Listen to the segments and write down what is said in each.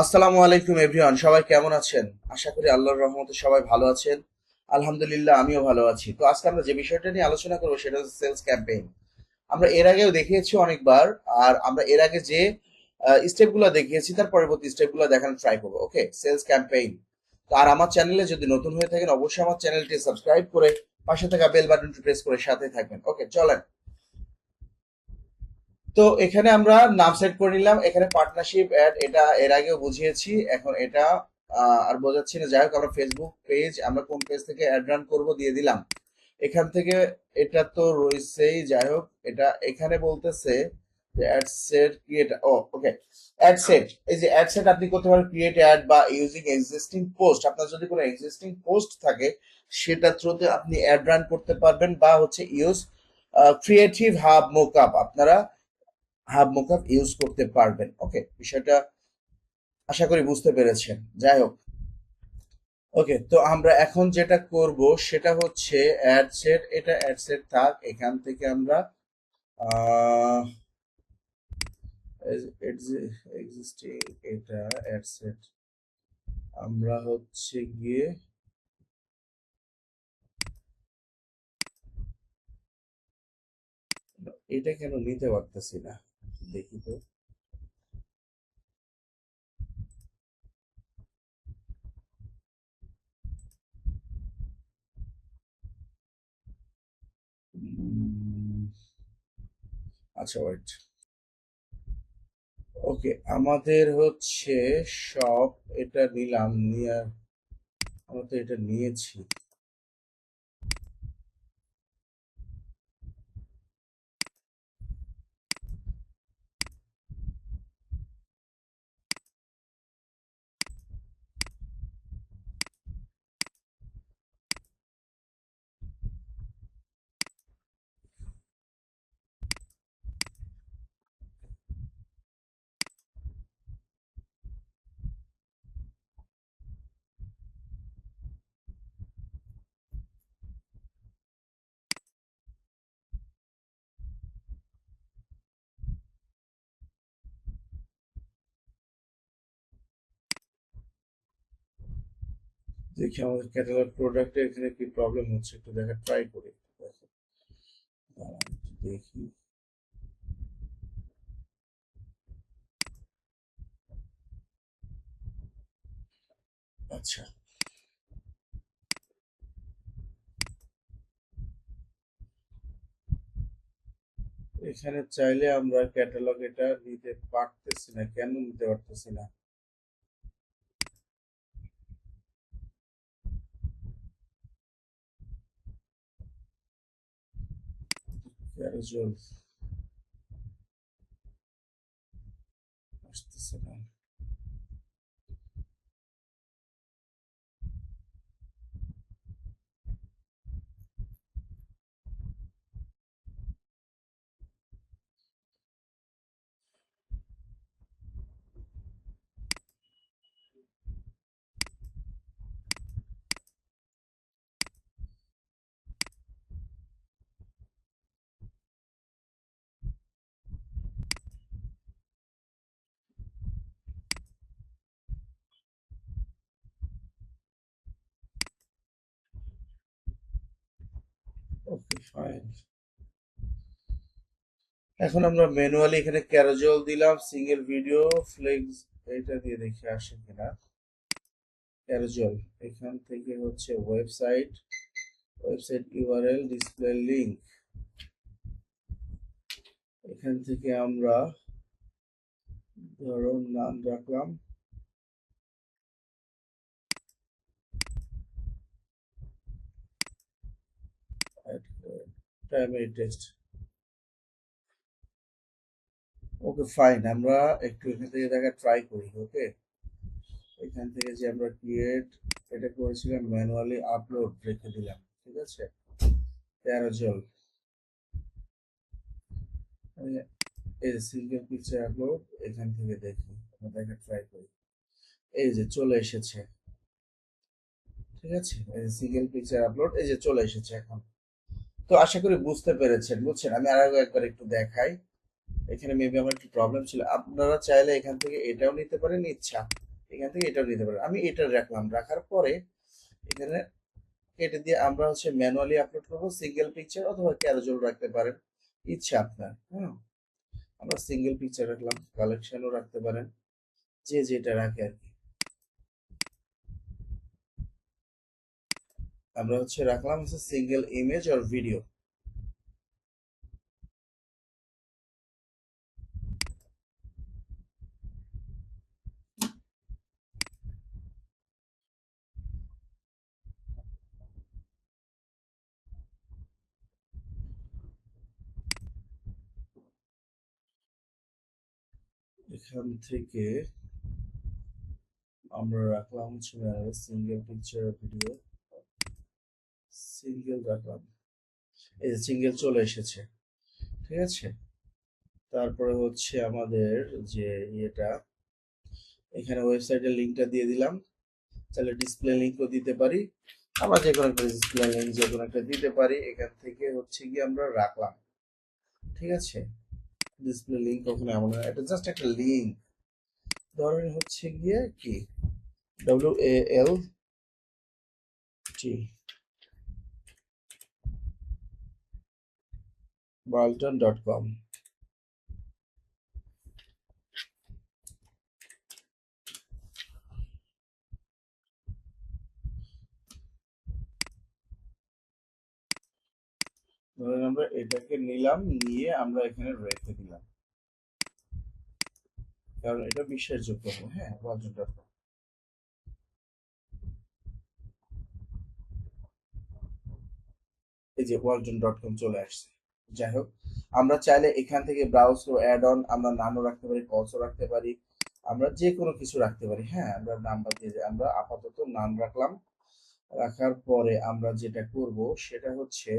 আসসালামু আলাইকুম এভরিওয়ান, সবাই কেমন আছেন? আশা করি আল্লাহর রহমতে সবাই ভালো আছেন। আলহামদুলিল্লাহ, আমিও ভালো আছি। তো আজকে আমরা যে বিষয়টা নিয়ে আলোচনা করবো সেটা হচ্ছে সেলস ক্যাম্পেইন। আমরা এর আগেও দেখিয়েছি অনেকবার। আর আমরা এর আগে যে স্টেপগুলো দেখিয়েছি তার পরবর্তী স্টেপগুলো দেখানোর ট্রাই করবো। ওকে, সেলস ক্যাম্পেইন। তো আর আমার চ্যানেলে যদি নতুন হয়ে থাকেন অবশ্যই আমার চ্যানেলটি সাবস্ক্রাইব করে পাশে থাকা বেল বাটনটি প্রেস করে সাথে থাকবেন। ওকে, চলেন। তো এখানে আমরা নাম সেট করে নিলাম। এখানে পার্টনারশিপ অ্যাড, এটা এর আগেও বুঝিয়েছি, এখন এটা আর বোঝাচ্ছি না। যাই হোক, আমরা ফেসবুক পেজ, আমরা কোন পেজ থেকে অ্যাড রান করবো দিয়ে দিলাম। এখান থেকে এটা তো রয়েছেই। যাই হোক, এটা এখানে বলতেছে যে অ্যাড সেট ক্রিয়েট। ও ওকে, অ্যাড সেট। এই যে অ্যাড সেট আপনি করতে পারেন ক্রিয়েট অ্যাড বা ইউজিং এক্সিস্টিং পোস্ট। আপনার যদি কোনো এক্সিস্টিং পোস্ট থাকে সেটা থ্রুতে আপনি অ্যাড রান করতে পারবেন, বা হচ্ছে ইউজ ক্রিয়েটিভ হাব মোকআপ, আপনারা হাব মোকআপ ইউজ করতে পারবেন। ওকে, বিষয়টা আশা করি বুঝতে পেরেছেন। যাই হোক, ওকে, তো আমরা এখন যেটা করব সেটা হচ্ছে অ্যাড সেট। এটা অ্যাড সেট থাক, এখান থেকে আমরা এক্সিস্টিং, এটা অ্যাড সেট আমরা হচ্ছে গিয়ে এটা কেন নিতে পারতেছি না, দেখি তো। উম, আচ্ছা, ওয়েট। ওকে, আমাদের হচ্ছে সব এটা নিলাম, নিয়ে আমরা তো এটা নিয়েছি। দেখি আমাদের ক্যাটালগ প্রোডাক্টে এখানে কি প্রবলেম হচ্ছে, একটু দেখা ট্রাই করি। দেখো, দাঁড়ান একটু দেখি। আচ্ছা, এখানে চাইলে আমরা ক্যাটালগ এটা নিতে পারতেছি না, কেন নিতে পারতেছি না? ক্যারোজল আসতেছে না। ওকে, ফাইন। এখন আমরা ম্যানুয়ালি এখানে ক্যারোজল দিলাম, সিঙ্গেল ভিডিও ফ্লেক্স, এটা দিয়ে দেখি আসে কিনা। ক্যারোজল, এখান থেকে হচ্ছে website, website URL, display link. এখান থেকে আমরা ধরো নাম রাখলাম প্রাইমারি টেস্ট। ওকে, ফাইন। আমরা একটু এখান থেকে দেখা ট্রাই করি। ওকে, এখান থেকে যে আমরা ক্রিয়েট এটা করেছিলাম, ম্যানুয়ালি আপলোড রেখে দিলাম। ঠিক আছে, 13 জন। এই যে সিঙ্গেল পিকচার আপলোড, এখান থেকে দেখি, আমরা দেখা ট্রাই করি। এই যে চলে এসেছে। ঠিক আছে, এই যে সিঙ্গেল পিকচার আপলোড, এই যে চলে এসেছে এখন। তো আশা করি বুঝতে পেরেছেন। বুঝছেন, আমি আর একবার একটু দেখাই। এখানে মেবি আমার একটু প্রবলেম ছিল। আপনারা চাইলে এখান থেকে এটাও নিতে পারেন, ইচ্ছা এখান থেকে এটাও নিতে পারেন। আমি এটা রাখলাম, রাখার পরে এখানে কেটে দিয়ে আমরা হচ্ছে ম্যানুয়ালি আপলোড করবো সিঙ্গেল পিকচার অথবা ক্যারোজেল রাখতে পারেন, ইচ্ছা আপনার। হ্যাঁ, আমরা সিঙ্গেল পিকচার রাখলাম, কালেকশনও রাখতে পারেন, যে যেটা রাখে আর কি। আমরা হচ্ছে রাখলাম হচ্ছে সিঙ্গেল ইমেজ আর ভিডিও। এখান থেকে আমরা রাখলাম হচ্ছে সিঙ্গেল পিকচার ভিডিও, সিঙ্গেল রাখলাম, এই যে সিঙ্গেল চলে এসেছে, ঠিক আছে। তারপরে হচ্ছে আমাদের যে ইয়েটা, এখানে ওয়েবসাইটের লিঙ্কটা দিয়ে দিলাম, তাহলে ডিসপ্লে লিঙ্কও দিতে পারি, আমরা যে কোনো একটা ডিসপ্লে লিঙ্ক যে কোনো একটা দিতে পারি। এখান থেকে হচ্ছে কি আমরা রাখলাম, ঠিক আছে। ডিসপ্লে লিঙ্ক কখনো এমন হয়, এটা জাস্ট একটা লিঙ্ক, ধরেন হচ্ছে গিয়ে কি WALT walton.com। ধরেন আমরা এটাকে নিলাম, নিয়ে আমরা এখানে রেখে দিলাম, কারণ এটা বিশ্বাসযোগ্য হবে। হ্যাঁ, walton.com, এই যে walton.com চলে আসছে। যাই হোক, আমরা চাইলে এখান থেকে ব্রাউজ ও অ্যাড অন আমরা নানও রাখতে পারি, কলসও রাখতে পারি, আমরা যে কোনো কিছু রাখতে পারি। হ্যাঁ, আমরা নাম্বার দিয়ে যাই, আমরা আপাতত নাম রাখলাম। রাখার পরে আমরা যেটা করব সেটা হচ্ছে,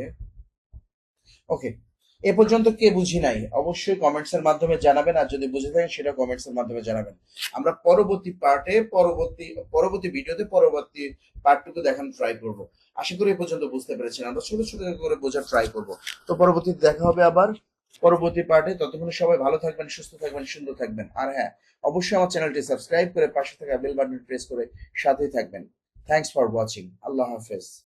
ওকে, এ পর্যন্ত কে বুঝি নাই অবশ্যই কমেন্টস এর মাধ্যমে জানাবেন, আর যদি বুঝে থাকেন সেটা কমেন্টস এর মাধ্যমে জানাবেন। আমরা পরবর্তী পার্টে পরবর্তী ভিডিওতে পরবর্তী পার্টটুকু দেখানো ট্রাই করব। আশা করি এ পর্যন্ত বুঝতে পেরেছেন, আমরা ছোট ছোট করে বোঝার ট্রাই করব। তো পরবর্তীতে দেখা হবে আবার পরবর্তী পার্টে। ততক্ষণ সবাই ভালো থাকবেন, সুস্থ থাকবেন, সুন্দর থাকবেন। আর হ্যাঁ, অবশ্যই আমার চ্যানেলটি সাবস্ক্রাইব করে পাশে থাকা বেল বাটন প্রেস করে সাথেই থাকবেন। Thanks for watching. আল্লাহ হাফেজ।